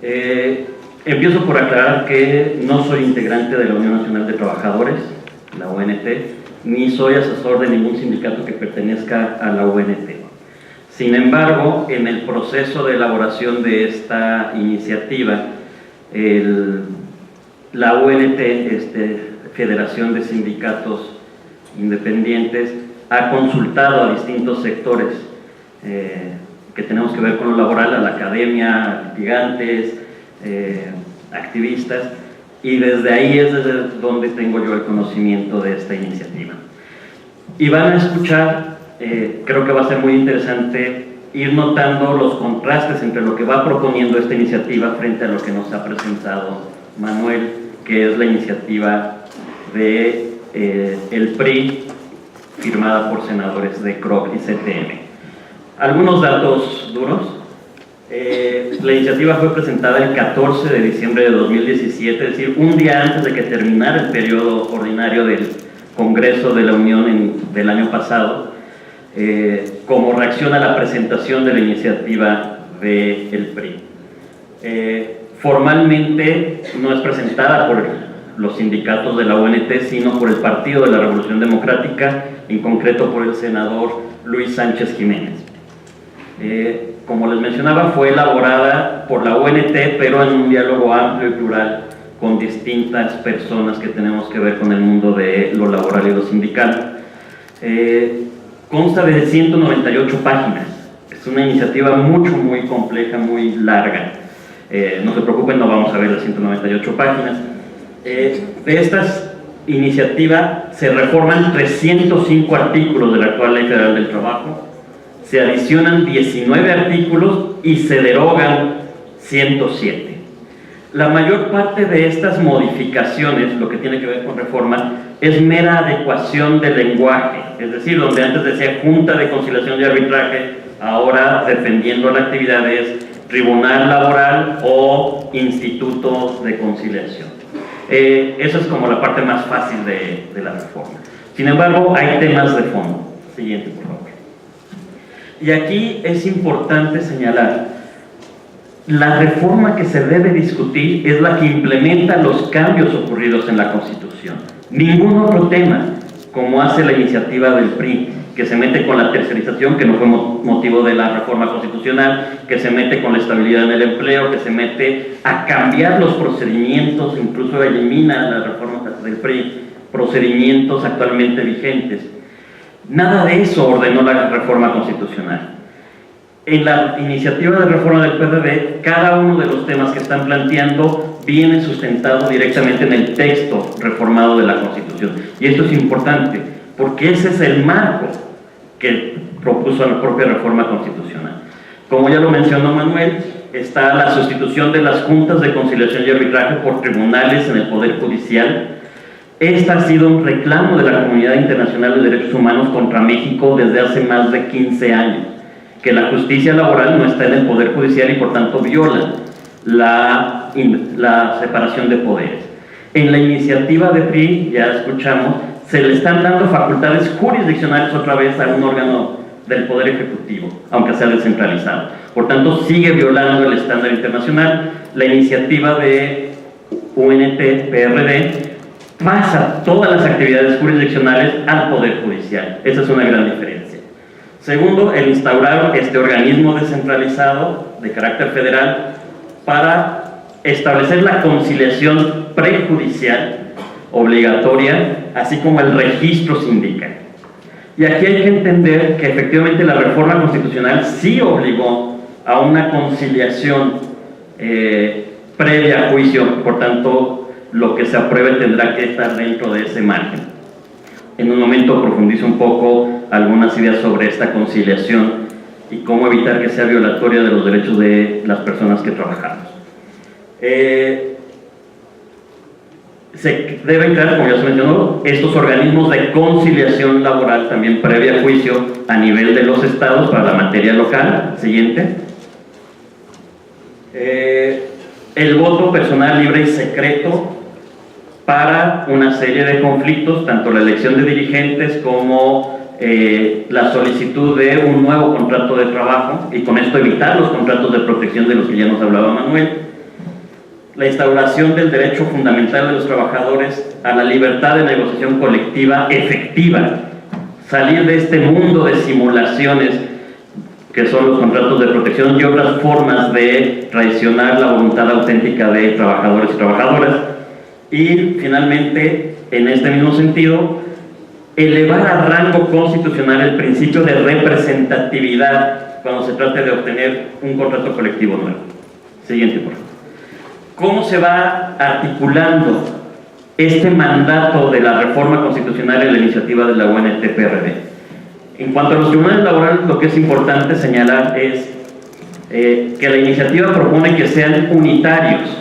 Empiezo por aclarar que no soy integrante de la Unión Nacional de Trabajadores, la UNT, ni soy asesor de ningún sindicato que pertenezca a la UNT. Sin embargo, en el proceso de elaboración de esta iniciativa, la UNT, Federación de Sindicatos Independientes, ha consultado a distintos sectores que tenemos que ver con lo laboral, a la academia, litigantes, activistas, y desde ahí es desde donde tengo yo el conocimiento de esta iniciativa. Y van a escuchar, creo que va a ser muy interesante ir notando los contrastes entre lo que va proponiendo esta iniciativa frente a lo que nos ha presentado Manuel, que es la iniciativa de el PRI, firmada por senadores de CROC y CTM. Algunos datos duros. La iniciativa fue presentada el 14 de diciembre de 2017, es decir, un día antes de que terminara el periodo ordinario del Congreso de la Unión del año pasado, como reacción a la presentación de la iniciativa del PRI. Formalmente no es presentada por los sindicatos de la UNT, sino por el Partido de la Revolución Democrática, en concreto por el senador Luis Sánchez Jiménez. Como les mencionaba, fue elaborada por la UNT, pero en un diálogo amplio y plural con distintas personas que tenemos que ver con el mundo de lo laboral y lo sindical. Consta de 198 páginas. Es una iniciativa muy compleja, muy larga. No se preocupen, no vamos a ver las 198 páginas. De estas iniciativas se reforman 305 artículos de la actual Ley Federal del Trabajo, se adicionan 19 artículos y se derogan 107. La mayor parte de estas modificaciones, lo que tiene que ver con reforma, es mera adecuación del lenguaje, es decir, donde antes decía Junta de Conciliación y Arbitraje, ahora, dependiendo la actividad, es Tribunal Laboral o Instituto de Conciliación. Esa es como la parte más fácil de la reforma. Sin embargo, hay temas de fondo. Siguiente, por favor. Y aquí es importante señalar, la reforma que se debe discutir es la que implementa los cambios ocurridos en la Constitución. Ningún otro tema, como hace la iniciativa del PRI, que se mete con la tercerización, que no fue motivo de la reforma constitucional, que se mete con la estabilidad en el empleo, que se mete a cambiar los procedimientos, incluso elimina la reforma del PRI, procedimientos actualmente vigentes. Nada de eso ordenó la reforma constitucional. En la iniciativa de reforma del PRD, cada uno de los temas que están planteando viene sustentado directamente en el texto reformado de la Constitución. Y esto es importante, porque ese es el marco que propuso la propia reforma constitucional. Como ya lo mencionó Manuel, está la sustitución de las juntas de conciliación y arbitraje por tribunales en el Poder Judicial. Esta ha sido un reclamo de la comunidad internacional de derechos humanos contra México desde hace más de 15 años, que la justicia laboral no está en el Poder Judicial y por tanto viola la separación de poderes. En la iniciativa de PRI, ya escuchamos, se le están dando facultades jurisdiccionales otra vez a un órgano del Poder Ejecutivo, aunque sea descentralizado. Por tanto, sigue violando el estándar internacional. La iniciativa de UNT-PRD pasa todas las actividades jurisdiccionales al Poder Judicial. Esa es una gran diferencia. Segundo, el instaurar este organismo descentralizado de carácter federal para establecer la conciliación prejudicial obligatoria, así como el registro sindical. Y aquí hay que entender que efectivamente la reforma constitucional sí obligó a una conciliación previa a juicio, por tanto, lo que se apruebe tendrá que estar dentro de ese margen. En un momento profundizo un poco algunas ideas sobre esta conciliación y cómo evitar que sea violatoria de los derechos de las personas que trabajamos. Se deben crear, como ya se mencionó, estos organismos de conciliación laboral también previa a juicio a nivel de los estados para la materia local. Siguiente. El voto personal libre y secreto para una serie de conflictos, tanto la elección de dirigentes como la solicitud de un nuevo contrato de trabajo, y con esto evitar los contratos de protección de los que ya nos hablaba Manuel. la instauración del derecho fundamental de los trabajadores a la libertad de negociación colectiva efectiva, salir de este mundo de simulaciones que son los contratos de protección y otras formas de traicionar la voluntad auténtica de trabajadores y trabajadoras. Y finalmente, en este mismo sentido, elevar a rango constitucional el principio de representatividad cuando se trate de obtener un contrato colectivo nuevo. Siguiente, por favor. ¿Cómo se va articulando este mandato de la reforma constitucional en la iniciativa de la UNT-PRD? En cuanto a los tribunales laborales, lo que es importante señalar es que la iniciativa propone que sean unitarios.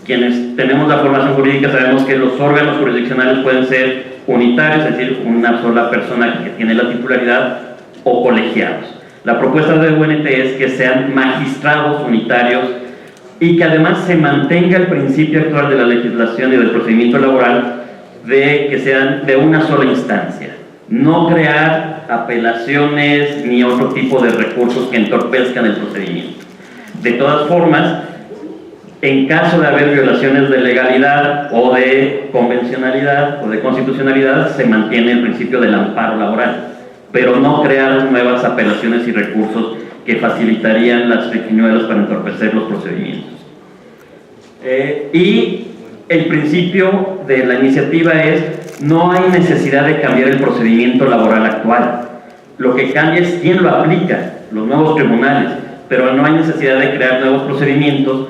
Quienes tenemos la formación jurídica sabemos que los órganos jurisdiccionales pueden ser unitarios, es decir, una sola persona que tiene la titularidad, o colegiados. La propuesta de UNT es que sean magistrados unitarios y que además se mantenga el principio actual de la legislación y del procedimiento laboral de que sean de una sola instancia. No crear apelaciones ni otro tipo de recursos que entorpezcan el procedimiento. De todas formas, en caso de haber violaciones de legalidad o de convencionalidad o de constitucionalidad, se mantiene el principio del amparo laboral, pero no crear nuevas apelaciones y recursos que facilitarían las triquiñuelas para entorpecer los procedimientos. Y el principio de la iniciativa es: no hay necesidad de cambiar el procedimiento laboral actual. Lo que cambia es quién lo aplica, los nuevos tribunales, pero no hay necesidad de crear nuevos procedimientos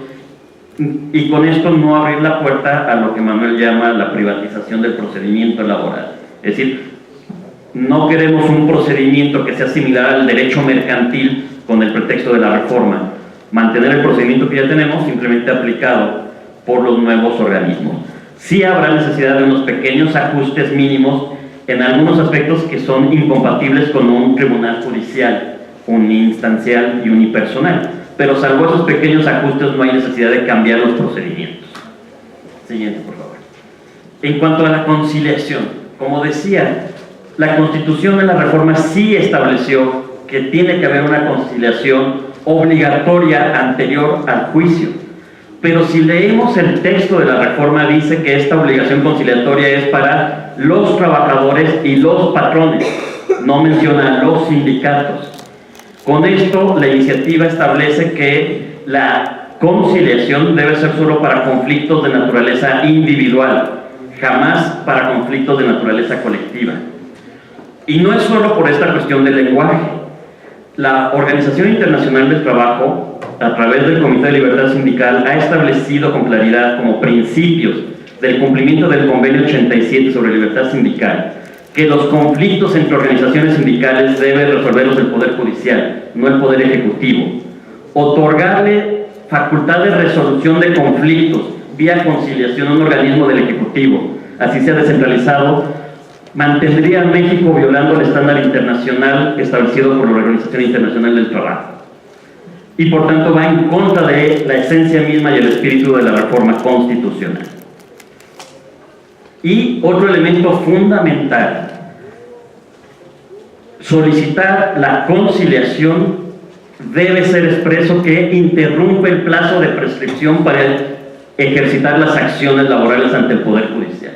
y con esto no abrir la puerta a lo que Manuel llama la privatización del procedimiento laboral. Es decir, no queremos un procedimiento que sea similar al derecho mercantil con el pretexto de la reforma. Mantener el procedimiento que ya tenemos simplemente aplicado por los nuevos organismos. Sí habrá necesidad de unos pequeños ajustes mínimos en algunos aspectos que son incompatibles con un tribunal judicial, uninstancial y unipersonal, pero salvo esos pequeños ajustes no hay necesidad de cambiar los procedimientos. Siguiente, por favor. En cuanto a la conciliación, como decía, la Constitución en la reforma sí estableció que tiene que haber una conciliación obligatoria anterior al juicio. Pero si leemos el texto de la reforma, dice que esta obligación conciliatoria es para los trabajadores y los patrones, no menciona a los sindicatos. Con esto, la iniciativa establece que la conciliación debe ser solo para conflictos de naturaleza individual, jamás para conflictos de naturaleza colectiva. Y no es solo por esta cuestión del lenguaje. La Organización Internacional del Trabajo, a través del Comité de Libertad Sindical, ha establecido con claridad como principios del cumplimiento del Convenio 87 sobre libertad sindical que los conflictos entre organizaciones sindicales debe resolverlos el Poder Judicial, no el Poder Ejecutivo. Otorgarle facultad de resolución de conflictos vía conciliación a un organismo del Ejecutivo, así sea descentralizado, mantendría a México violando el estándar internacional establecido por la Organización Internacional del Trabajo. Y por tanto va en contra de la esencia misma y el espíritu de la reforma constitucional. Y otro elemento fundamental: solicitar la conciliación debe ser expreso que interrumpe el plazo de prescripción para ejercitar las acciones laborales ante el Poder Judicial.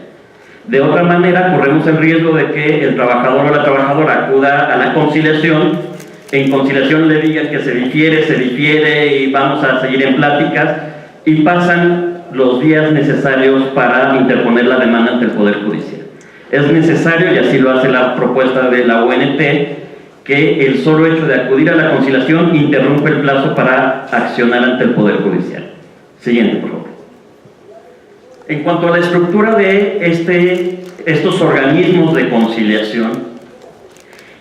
De otra manera, corremos el riesgo de que el trabajador o la trabajadora acuda a la conciliación, en conciliación le digan que se difiere y vamos a seguir en pláticas, y pasan los días necesarios para interponer la demanda ante el Poder Judicial. Es necesario, y así lo hace la propuesta de la UNT, que el solo hecho de acudir a la conciliación interrumpe el plazo para accionar ante el Poder Judicial. Siguiente, por favor. En cuanto a la estructura de estos organismos de conciliación,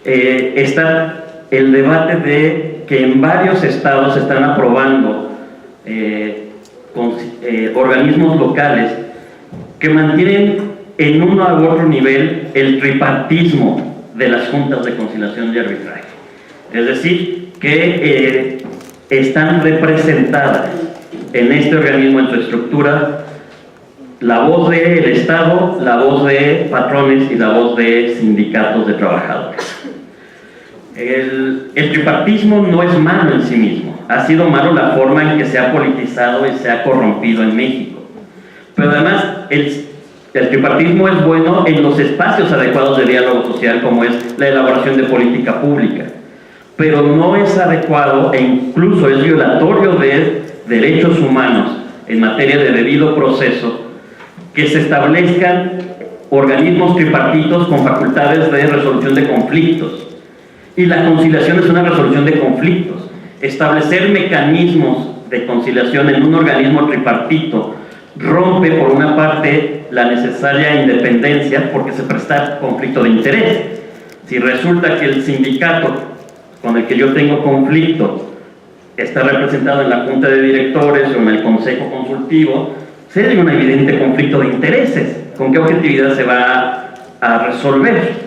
está el debate de que en varios estados se están aprobando organismos locales que mantienen en uno u otro nivel el tripartismo de las juntas de conciliación y arbitraje. Es decir, que están representadas en este organismo, en su estructura, la voz del Estado, la voz de patrones y la voz de sindicatos de trabajadores. El tripartismo no es malo en sí mismo. ha sido malo la forma en que se ha politizado y se ha corrompido en México. Pero además, el tripartismo es bueno en los espacios adecuados de diálogo social, como es la elaboración de política pública, pero no es adecuado e incluso es violatorio de derechos humanos en materia de debido proceso que se establezcan organismos tripartitos con facultades de resolución de conflictos. Y la conciliación es una resolución de conflictos. Establecer mecanismos de conciliación en un organismo tripartito rompe, por una parte, la necesaria independencia porque se presta conflicto de interés. Si resulta que el sindicato con el que yo tengo conflicto está representado en la junta de directores o en el consejo consultivo, se hay un evidente conflicto de intereses. ¿Con qué objetividad se va a resolver?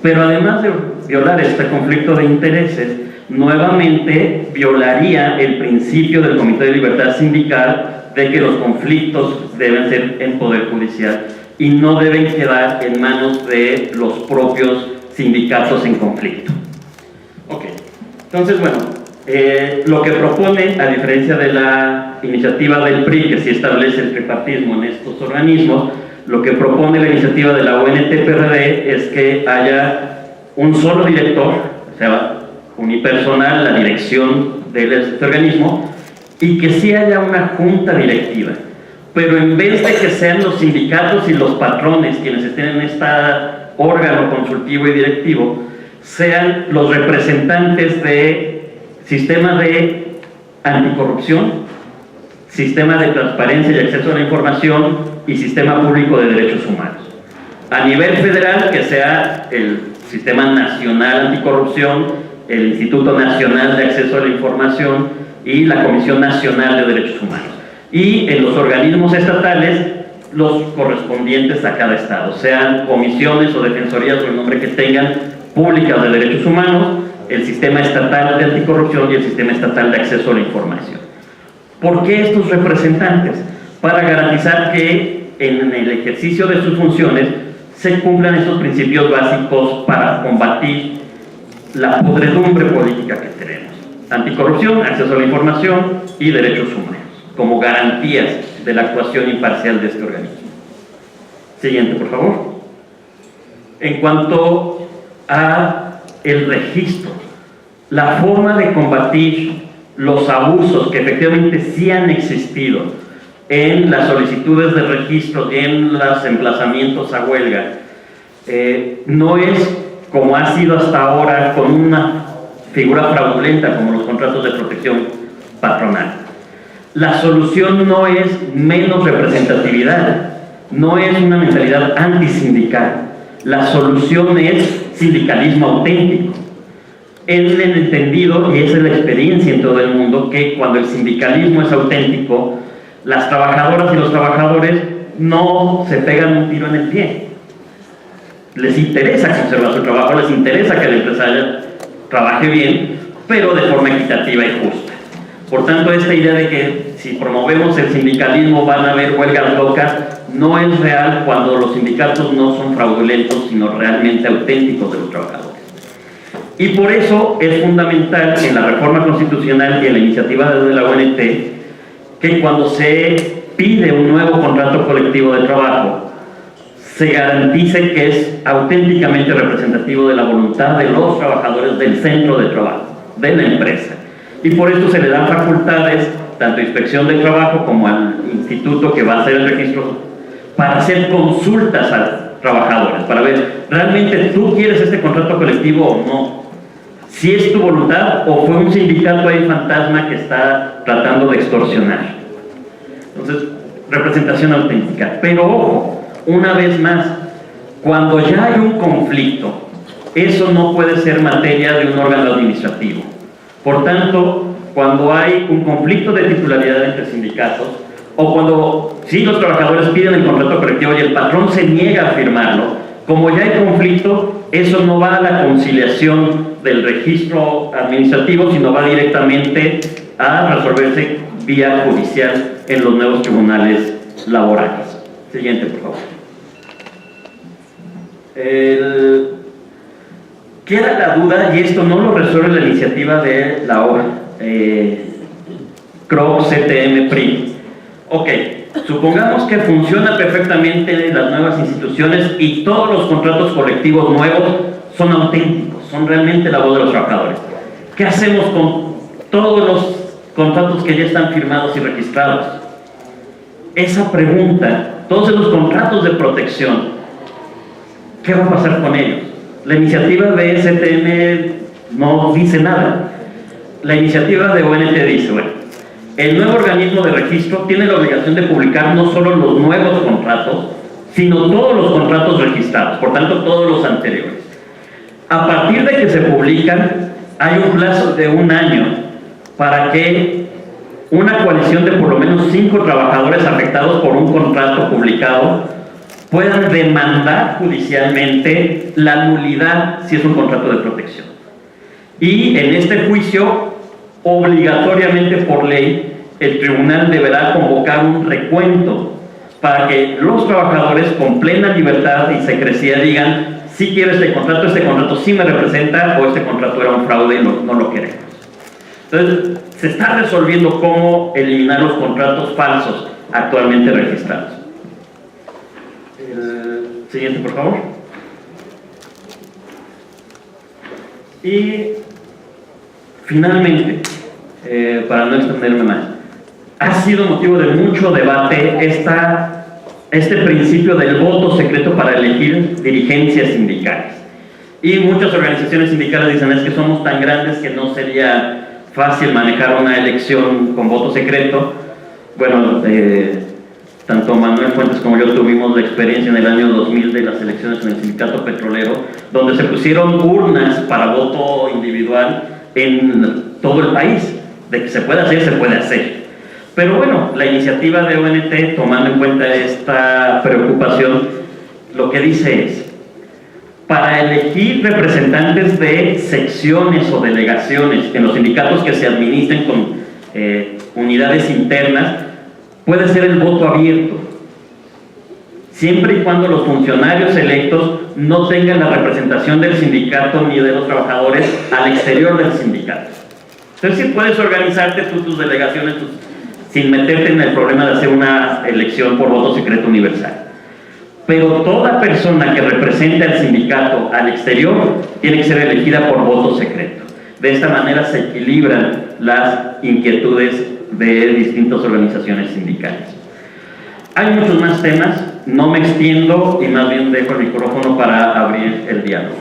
Pero además de violar este conflicto de intereses, nuevamente violaría el principio del Comité de Libertad Sindical de que los conflictos deben ser en poder judicial y no deben quedar en manos de los propios sindicatos en conflicto. Ok, entonces bueno, lo que propone, a diferencia de la iniciativa del PRI, que sí establece el tripartismo en estos organismos, lo que propone la iniciativa de la UNT-PRD es que haya un solo director, o sea, unipersonal, la dirección de este organismo, y que sí haya una junta directiva. Pero en vez de que sean los sindicatos y los patrones quienes estén en este órgano consultivo y directivo, sean los representantes de sistema de anticorrupción, sistema de transparencia y acceso a la información y sistema público de derechos humanos. A nivel federal, que sea el Sistema Nacional Anticorrupción, el Instituto Nacional de Acceso a la Información y la Comisión Nacional de Derechos Humanos. Y en los organismos estatales, los correspondientes a cada estado, sean comisiones o defensorías o el nombre que tengan, públicas de derechos humanos, el Sistema Estatal de Anticorrupción y el Sistema Estatal de Acceso a la Información. ¿Por qué estos representantes? Para garantizar que en el ejercicio de sus funciones se cumplan estos principios básicos para combatir la podredumbre política que tenemos: anticorrupción, acceso a la información y derechos humanos, como garantías de la actuación imparcial de este organismo. Siguiente, por favor. En cuanto a el registro, la forma de combatir los abusos que efectivamente sí han existido en las solicitudes de registro y en los emplazamientos a huelga, no es como ha sido hasta ahora con una figura fraudulenta como los contratos de protección patronal. La solución no es menos representatividad, no es una mentalidad antisindical. La solución es sindicalismo auténtico. En el entendido, y esa es la experiencia en todo el mundo, que cuando el sindicalismo es auténtico, las trabajadoras y los trabajadores no se pegan un tiro en el pie. Les interesa conservar su trabajo, les interesa que el empresario trabaje bien, pero de forma equitativa y justa. Por tanto, esta idea de que si promovemos el sindicalismo van a haber huelgas locas no es real cuando los sindicatos no son fraudulentos, sino realmente auténticos de los trabajadores. Y por eso es fundamental en la reforma constitucional y en la iniciativa de la UNT que cuando se pide un nuevo contrato colectivo de trabajo se garantice que es auténticamente representativo de la voluntad de los trabajadores del centro de trabajo, de la empresa. Y por esto se le dan facultades tanto a Inspección de Trabajo como al instituto que va a hacer el registro para hacer consultas a trabajadores, para ver, ¿realmente tú quieres este contrato colectivo o no? Si es tu voluntad o fue un sindicato ahí fantasma que está tratando de extorsionar. Entonces, representación auténtica. Pero ojo, una vez más, cuando ya hay un conflicto, eso no puede ser materia de un órgano administrativo. Por tanto, cuando hay un conflicto de titularidad entre sindicatos, o cuando sí los trabajadores piden el contrato colectivo y el patrón se niega a firmarlo, como ya hay conflicto, eso no va a la conciliación del registro administrativo, sino va directamente a resolverse vía judicial en los nuevos tribunales laborales. Siguiente, por favor. Queda la duda, y esto no lo resuelve la iniciativa de la CROC, CTM, PRI. Ok, supongamos que funciona perfectamente las nuevas instituciones y todos los contratos colectivos nuevos son auténticos, son realmente la voz de los trabajadores. ¿Qué hacemos con todos los contratos que ya están firmados y registrados? Esa pregunta, todos esos contratos de protección, ¿qué va a pasar con ellos? La iniciativa de STM no dice nada. La iniciativa de ONT dice, bueno, el nuevo organismo de registro tiene la obligación de publicar no solo los nuevos contratos, sino todos los contratos registrados, por tanto todos los anteriores. A partir de que se publican, hay un plazo de 1 año para que una coalición de por lo menos 5 trabajadores afectados por un contrato publicado puedan demandar judicialmente la nulidad si es un contrato de protección. Y en este juicio, obligatoriamente por ley, el tribunal deberá convocar un recuento para que los trabajadores con plena libertad y secrecía digan si quiero este contrato sí me representa o este contrato era un fraude y no lo queremos. Entonces, se está resolviendo cómo eliminar los contratos falsos actualmente registrados. Siguiente, por favor. Y finalmente, para no extenderme más, ha sido motivo de mucho debate este principio del voto secreto para elegir dirigencias sindicales. Y muchas organizaciones sindicales dicen es que somos tan grandes que no sería fácil manejar una elección con voto secreto. Bueno, tanto Manuel Fuentes como yo tuvimos la experiencia en el año 2000 de las elecciones en el sindicato petrolero, donde se pusieron urnas para voto individual en todo el país. De que se puede hacer, se puede hacer. Pero bueno, la iniciativa de ONT, tomando en cuenta esta preocupación, lo que dice es, para elegir representantes de secciones o delegaciones en los sindicatos que se administren con unidades internas, puede ser el voto abierto, siempre y cuando los funcionarios electos no tengan la representación del sindicato ni de los trabajadores al exterior del sindicato. Entonces, si puedes organizarte tus delegaciones sin meterte en el problema de hacer una elección por voto secreto universal. Pero toda persona que represente al sindicato al exterior tiene que ser elegida por voto secreto. De esta manera se equilibran las inquietudes de distintas organizaciones sindicales. Hay muchos más temas, no me extiendo y más bien dejo el micrófono para abrir el diálogo.